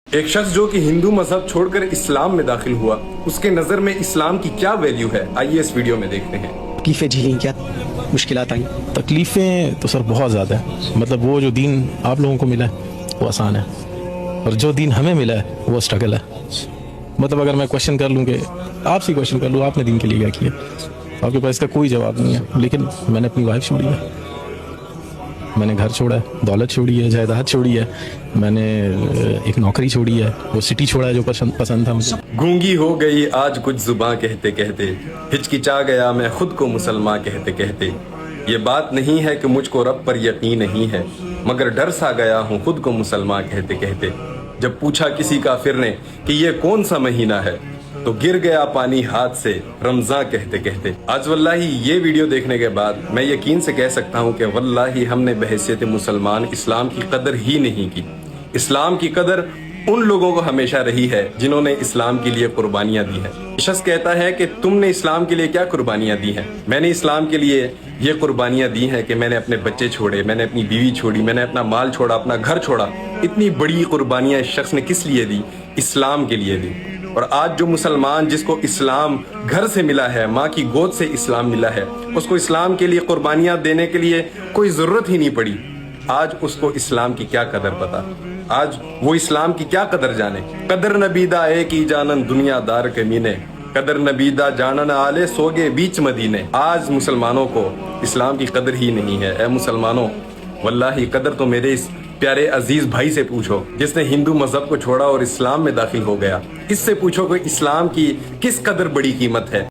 ایک شخص جو کہ ہندو مذہب چھوڑ کر اسلام میں داخل ہوا، اس کے نظر میں اسلام کی کیا ویلیو ہے، آئیے اس ویڈیو میں دیکھتے ہیں۔ تکلیفیں جھیلیں، کیا مشکلات آئیں؟ تکلیفیں تو سر بہت زیادہ ہیں، مطلب وہ جو دین آپ لوگوں کو ملا ہے وہ آسان ہے، اور جو دین ہمیں ملا ہے وہ اسٹرگل ہے۔ مطلب اگر میں کوشچن کر لوں کہ آپ سے کوشچن کر لوں آپ نے دین کے لیے کیا کیا، آپ کے پاس اس کا کوئی جواب نہیں ہے۔ لیکن میں نے اپنی وائف چھوڑی ہے، میں نے گھر چھوڑا ہے، دولت چھوڑی ہے، جائیداد چھوڑی ہے، میں نے ایک نوکری چھوڑی ہے، وہ سٹی چھوڑا ہے جو پسند تھا مجھے۔ گونگی ہو گئی آج کچھ زباں کہتے کہتے، ہچکچا گیا میں خود کو مسلمان کہتے کہتے۔ یہ بات نہیں ہے کہ مجھ کو رب پر یقین نہیں ہے، مگر ڈر سا گیا ہوں خود کو مسلمان کہتے کہتے۔ جب پوچھا کسی کافر نے کہ یہ کون سا مہینہ ہے، تو گر گیا پانی ہاتھ سے رمضان کہتے کہتے۔ آج واللہ یہ ویڈیو دیکھنے کے بعد میں یقین سے کہہ سکتا ہوں کہ واللہ ہم نے بحیثیت مسلمان اسلام کی قدر ہی نہیں کی۔ اسلام کی قدر ان لوگوں کو ہمیشہ رہی ہے جنہوں نے اسلام کے لیے قربانیاں دی ہیں۔ شخص کہتا ہے کہ تم نے اسلام کے لیے کیا قربانیاں دی ہیں؟ میں نے اسلام کے لیے یہ قربانیاں دی ہیں کہ میں نے اپنے بچے چھوڑے، میں نے اپنی بیوی چھوڑی، میں نے اپنا مال چھوڑا، اپنا گھر چھوڑا۔ اتنی بڑی قربانیاں اس شخص نے کس لیے دی؟ اسلام کے لیے دی۔ اور آج جو مسلمان جس کو اسلام گھر سے ملا ہے، ماں کی گود سے اسلام ملا ہے، اس کو اسلام کے لیے قربانیاں دینے کے لیے کوئی ضرورت ہی نہیں پڑی۔ آج اس کو اسلام کی کیا قدر پتا، آج وہ اسلام کی کیا قدر جانے۔ قدر نبیدہ اے کی جانن دنیا دار کمینے، قدر نبیدہ جانن آلے سوگے بیچ مدینے۔ آج مسلمانوں کو اسلام کی قدر ہی نہیں ہے۔ اے مسلمانوں، واللہ قدر تو میرے اس پیارے عزیز بھائی سے پوچھو جس نے ہندو مذہب کو چھوڑا اور اسلام میں داخل ہو گیا۔ اس سے پوچھو کہ اسلام کی کس قدر بڑی قیمت ہے۔